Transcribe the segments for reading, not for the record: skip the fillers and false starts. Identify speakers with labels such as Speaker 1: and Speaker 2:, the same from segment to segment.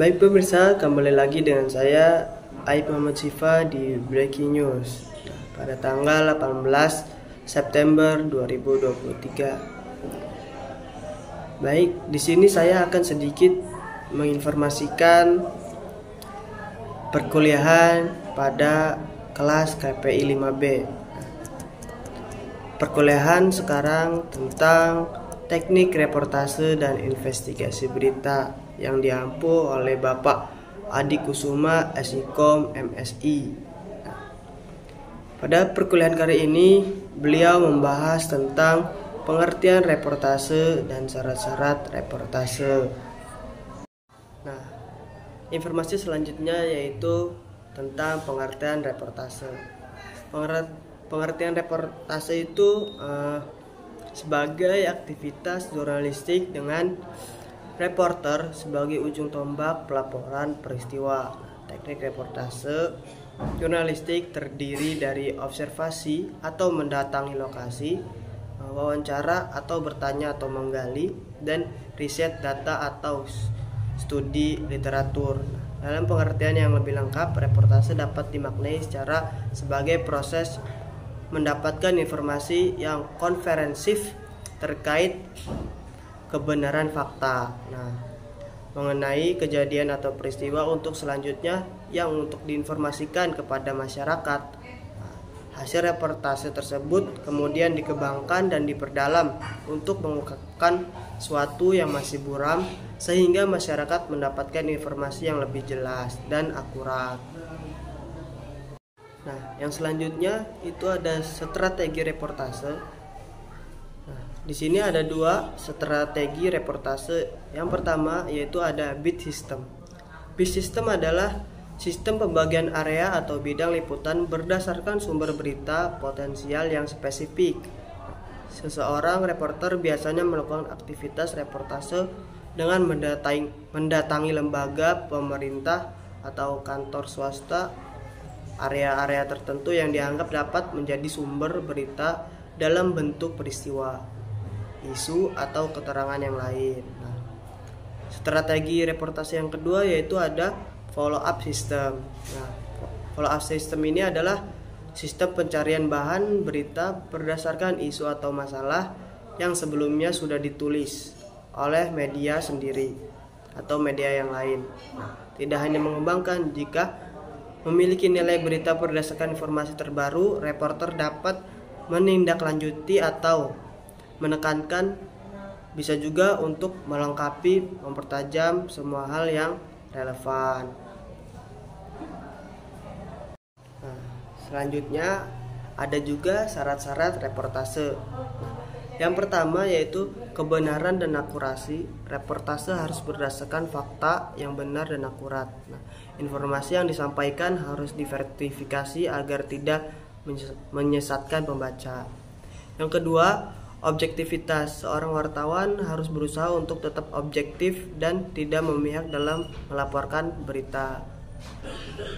Speaker 1: Baik pemirsa, kembali lagi dengan saya Aib Muhammad Sifa di Breaking News pada tanggal 18 September 2023. Baik, di sini saya akan sedikit menginformasikan perkuliahan pada kelas KPI 5B. Perkuliahan sekarang tentang teknik reportase dan investigasi berita yang diampu oleh Bapak Adi Kusuma SIKOM MSI. Pada perkuliahan kali ini, beliau membahas tentang pengertian reportase dan syarat-syarat reportase. Nah, informasi selanjutnya yaitu tentang pengertian reportase. Pengertian reportase itu sebagai aktivitas jurnalistik dengan reporter sebagai ujung tombak pelaporan peristiwa. Teknik reportase jurnalistik terdiri dari observasi atau mendatangi lokasi, wawancara atau bertanya atau menggali, dan riset data atau studi literatur. Dalam pengertian yang lebih lengkap, reportase dapat dimaknai sebagai proses mendapatkan informasi yang komprehensif terkait kebenaran fakta mengenai kejadian atau peristiwa untuk selanjutnya yang untuk diinformasikan kepada masyarakat. Hasil reportase tersebut kemudian dikembangkan dan diperdalam untuk mengungkapkan suatu yang masih buram sehingga masyarakat mendapatkan informasi yang lebih jelas dan akurat. Yang selanjutnya itu ada strategi reportase. Di sini ada dua strategi reportase. Yang pertama yaitu ada beat system. Beat system adalah sistem pembagian area atau bidang liputan berdasarkan sumber berita potensial yang spesifik. Seseorang reporter biasanya melakukan aktivitas reportase dengan mendatangi lembaga pemerintah atau kantor swasta, area-area tertentu yang dianggap dapat menjadi sumber berita dalam bentuk peristiwa, isu, atau keterangan yang lain. Strategi reportase yang kedua yaitu ada follow up system. Follow up system ini adalah sistem pencarian bahan berita berdasarkan isu atau masalah yang sebelumnya sudah ditulis oleh media sendiri atau media yang lain. Tidak hanya mengembangkan, jika memiliki nilai berita berdasarkan informasi terbaru, reporter dapat menindaklanjuti atau menekankan, bisa juga untuk melengkapi, mempertajam semua hal yang relevan. Selanjutnya ada juga syarat-syarat reportase. Yang pertama yaitu kebenaran dan akurasi. Reportase harus berdasarkan fakta yang benar dan akurat. Informasi yang disampaikan harus diverifikasi agar tidak menyesatkan pembaca. Yang kedua, objektivitas. Seorang wartawan harus berusaha untuk tetap objektif dan tidak memihak dalam melaporkan berita.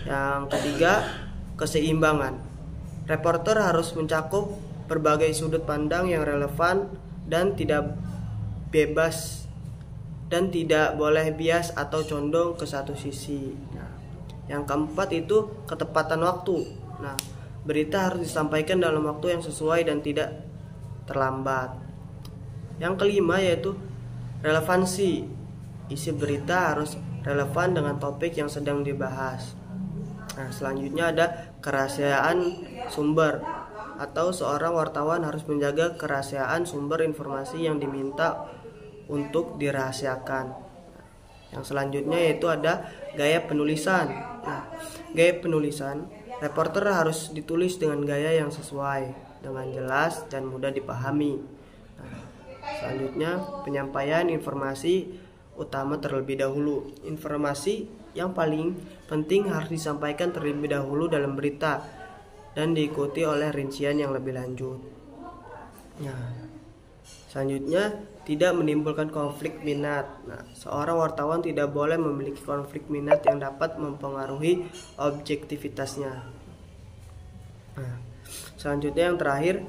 Speaker 1: Yang ketiga, keseimbangan. Reporter harus mencakup berbagai sudut pandang yang relevan dan tidak bebas dan tidak boleh bias atau condong ke satu sisi. Yang keempat itu ketepatan waktu. Berita harus disampaikan dalam waktu yang sesuai dan tidak terlambat. Yang kelima yaitu relevansi. Isi berita harus relevan dengan topik yang sedang dibahas. Selanjutnya ada kerahasiaan sumber, atau seorang wartawan harus menjaga kerahasiaan sumber informasi yang diminta untuk dirahasiakan. Yang selanjutnya yaitu ada gaya penulisan. Gaya penulisan, reporter harus ditulis dengan gaya yang sesuai, dengan jelas dan mudah dipahami. Selanjutnya penyampaian informasi utama terlebih dahulu. Informasi yang paling penting harus disampaikan terlebih dahulu dalam berita dan diikuti oleh rincian yang lebih lanjut. Selanjutnya tidak menimbulkan konflik minat. Seorang wartawan tidak boleh memiliki konflik minat yang dapat mempengaruhi objektivitasnya. Selanjutnya yang terakhir,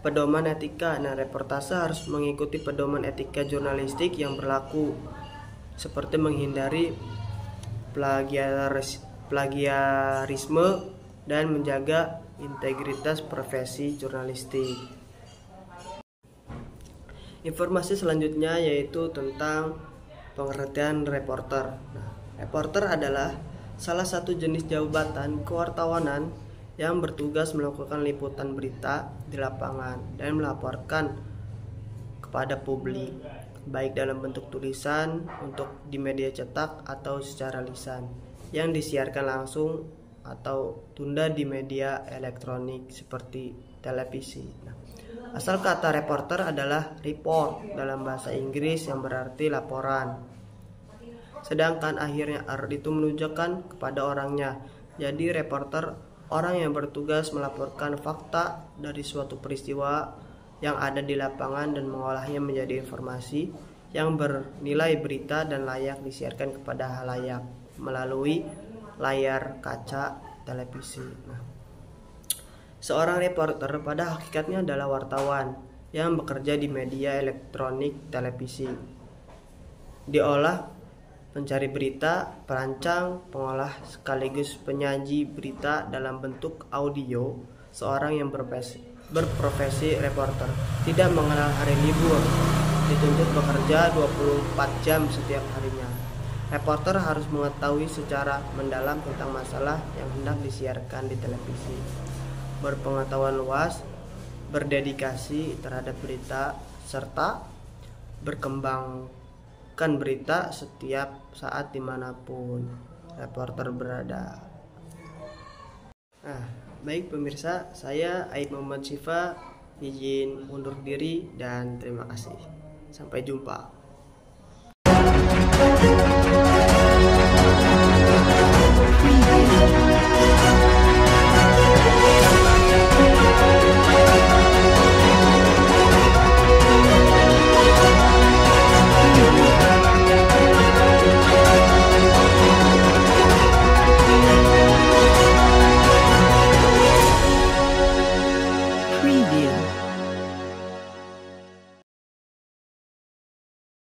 Speaker 1: pedoman etika. Reportase harus mengikuti pedoman etika jurnalistik yang berlaku, seperti menghindari plagiarisme, dan menjaga integritas profesi jurnalistik. Informasi selanjutnya yaitu tentang pengertian reporter. Nah, reporter adalah salah satu jenis jabatan kewartawanan yang bertugas melakukan liputan berita di lapangan dan melaporkan kepada publik, baik dalam bentuk tulisan untuk di media cetak atau secara lisan, yang disiarkan langsung atau tunda di media elektronik seperti televisi. Nah, asal kata reporter adalah report dalam bahasa Inggris yang berarti laporan. Sedangkan akhirnya R itu menunjukkan kepada orangnya. Jadi reporter orang yang bertugas melaporkan fakta dari suatu peristiwa yang ada di lapangan dan mengolahnya menjadi informasi yang bernilai berita dan layak disiarkan kepada halayak melalui layar kaca televisi. Nah, seorang reporter pada hakikatnya adalah wartawan yang bekerja di media elektronik televisi. Diolah pencari berita, perancang, pengolah sekaligus penyaji berita dalam bentuk audio. Seorang yang berprofesi reporter tidak mengenal hari libur, dituntut bekerja 24 jam setiap harinya. Reporter harus mengetahui secara mendalam tentang masalah yang hendak disiarkan di televisi, berpengetahuan luas, berdedikasi terhadap berita, serta berkembangkan berita setiap saat dimanapun reporter berada. Nah, baik pemirsa, saya Aib Muhammad Syifa izin undur diri dan terima kasih. Sampai jumpa.